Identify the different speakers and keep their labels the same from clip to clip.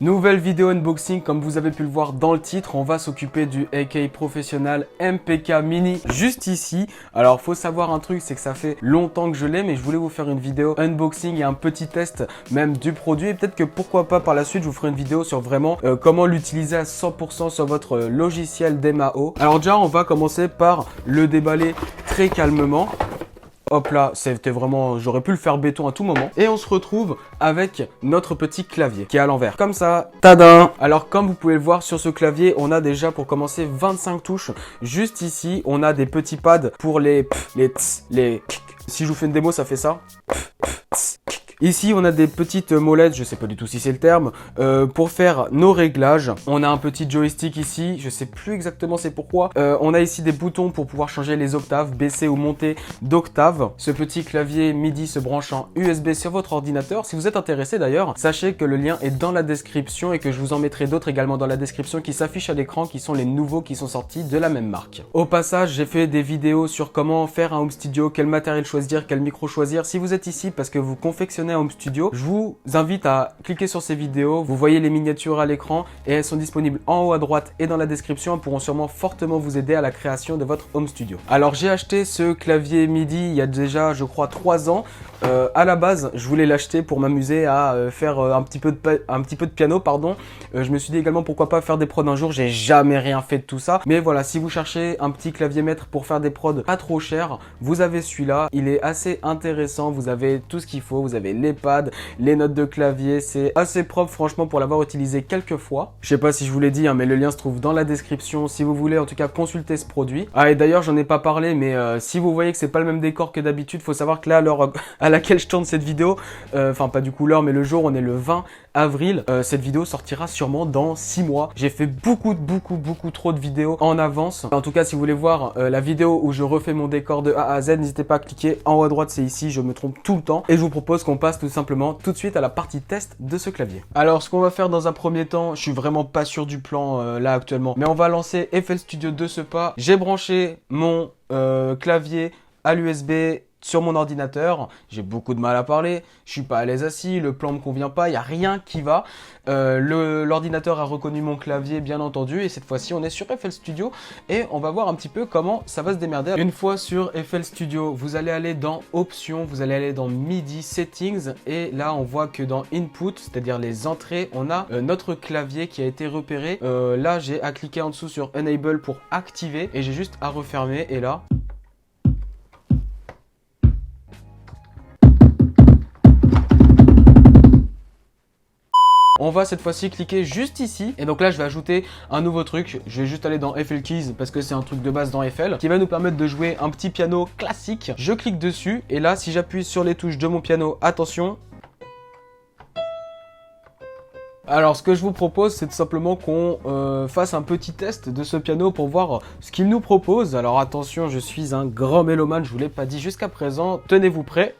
Speaker 1: Nouvelle vidéo unboxing, comme vous avez pu le voir dans le titre, on va s'occuper du AK Professional MPK Mini juste ici. Alors faut savoir un truc, c'est que ça fait longtemps que je l'ai, mais je voulais vous faire une vidéo unboxing et un petit test même du produit. Et peut-être que pourquoi pas par la suite, je vous ferai une vidéo sur vraiment comment l'utiliser à 100% sur votre logiciel d'MAO. Alors déjà, on va commencer par le déballer très calmement. Hop là, c'était vraiment, j'aurais pu le faire béton à tout moment. Et on se retrouve avec notre petit clavier qui est à l'envers. Comme ça, tadam! Alors comme vous pouvez le voir sur ce clavier, on a déjà pour commencer 25 touches. Juste ici, on a des petits pads pour les Si je vous fais une démo, ça fait ça. Ici, on a des petites molettes, je sais pas du tout si c'est le terme, pour faire nos réglages. On a un petit joystick ici, je sais plus exactement c'est pourquoi. On a ici des boutons pour pouvoir changer les octaves, baisser ou monter d'octave. Ce petit clavier MIDI se branche en USB sur votre ordinateur. Si vous êtes intéressé d'ailleurs, sachez que le lien est dans la description et que je vous en mettrai d'autres également dans la description qui s'affichent à l'écran, qui sont les nouveaux qui sont sortis de la même marque. Au passage, j'ai fait des vidéos sur comment faire un home studio, quel matériel choisir, quel micro choisir. Si vous êtes ici parce que vous confectionnez home studio, je vous invite à cliquer sur ces vidéos. Vous voyez les miniatures à l'écran et elles sont disponibles en haut à droite et dans la description. Elles pourront sûrement fortement vous aider à la création de votre home studio. Alors j'ai acheté ce clavier MIDI il y a déjà je crois 3 ans. À la base, je voulais l'acheter pour m'amuser à faire un petit peu de piano, pardon. Je me suis dit également pourquoi pas faire des prods un jour. J'ai jamais rien fait de tout ça. Mais voilà, si vous cherchez un petit clavier maître pour faire des prods pas trop chers, vous avez celui-là. Il est assez intéressant. Vous avez tout ce qu'il faut. Vous avez les pads, les notes de clavier. C'est assez propre franchement pour l'avoir utilisé quelques fois. Je sais pas si je vous l'ai dit, hein, mais le lien se trouve dans la description si vous voulez en tout cas consulter ce produit. Ah et d'ailleurs j'en ai pas parlé, mais si vous voyez que c'est pas le même décor que d'habitude, faut savoir que là à laquelle je tourne cette vidéo, enfin pas du coup l'heure mais le jour, on est le 20 avril, cette vidéo sortira sûrement dans 6 mois. J'ai fait beaucoup trop de vidéos en avance. En tout cas si vous voulez voir la vidéo où je refais mon décor de A à Z, n'hésitez pas à cliquer en haut à droite, c'est ici, je me trompe tout le temps. Et je vous propose qu'on passe tout simplement tout de suite à la partie test de ce clavier. Alors ce qu'on va faire dans un premier temps, je suis vraiment pas sûr du plan là actuellement, mais on va lancer FL Studio de ce pas. J'ai branché mon clavier à l'USB sur mon ordinateur. J'ai beaucoup de mal à parler, je suis pas à l'aise assis, le plan me convient pas, il n'y a rien qui va. L'ordinateur a reconnu mon clavier bien entendu et cette fois-ci on est sur FL Studio et on va voir un petit peu comment ça va se démerder. Une fois sur FL Studio, vous allez aller dans Options, vous allez aller dans MIDI Settings et là on voit que dans Input, c'est-à-dire les entrées, on a notre clavier qui a été repéré. Là j'ai à cliquer en dessous sur Enable pour activer et j'ai juste à refermer et là... On va cette fois-ci cliquer juste ici et donc là je vais ajouter un nouveau truc. Je vais juste aller dans FL Keys parce que c'est un truc de base dans FL qui va nous permettre de jouer un petit piano classique. Je clique dessus et là si j'appuie sur les touches de mon piano, attention. Alors ce que je vous propose c'est tout simplement qu'on fasse un petit test de ce piano pour voir ce qu'il nous propose. Alors attention, je suis un grand mélomane, je vous l'ai pas dit jusqu'à présent, tenez-vous prêts.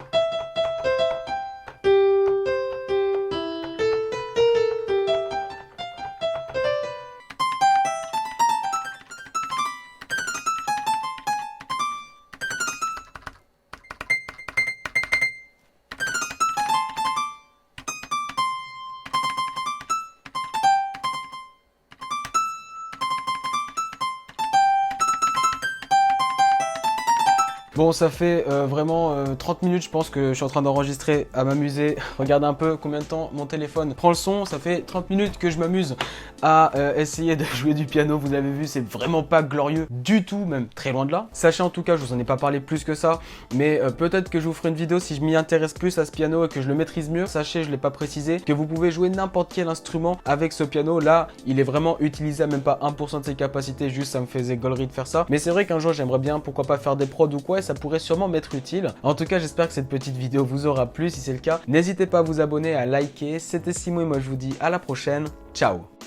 Speaker 1: Bon, ça fait vraiment 30 minutes, je pense que je suis en train d'enregistrer, à m'amuser. Regardez un peu combien de temps mon téléphone prend le son. Ça fait 30 minutes que je m'amuse à essayer de jouer du piano. Vous avez vu, c'est vraiment pas glorieux du tout, même très loin de là. Sachez en tout cas, je vous en ai pas parlé plus que ça, mais peut-être que je vous ferai une vidéo si je m'y intéresse plus à ce piano et que je le maîtrise mieux. Sachez, je l'ai pas précisé, que vous pouvez jouer n'importe quel instrument avec ce piano. Là, il est vraiment utilisé à même pas 1% de ses capacités, juste ça me faisait gaulerie de faire ça. Mais c'est vrai qu'un jour, j'aimerais bien, pourquoi pas faire des prods ou quoi, et ça pourrait sûrement m'être utile. En tout cas, j'espère que cette petite vidéo vous aura plu. Si c'est le cas, n'hésitez pas à vous abonner, à liker. C'était Simon et moi je vous dis à la prochaine. Ciao!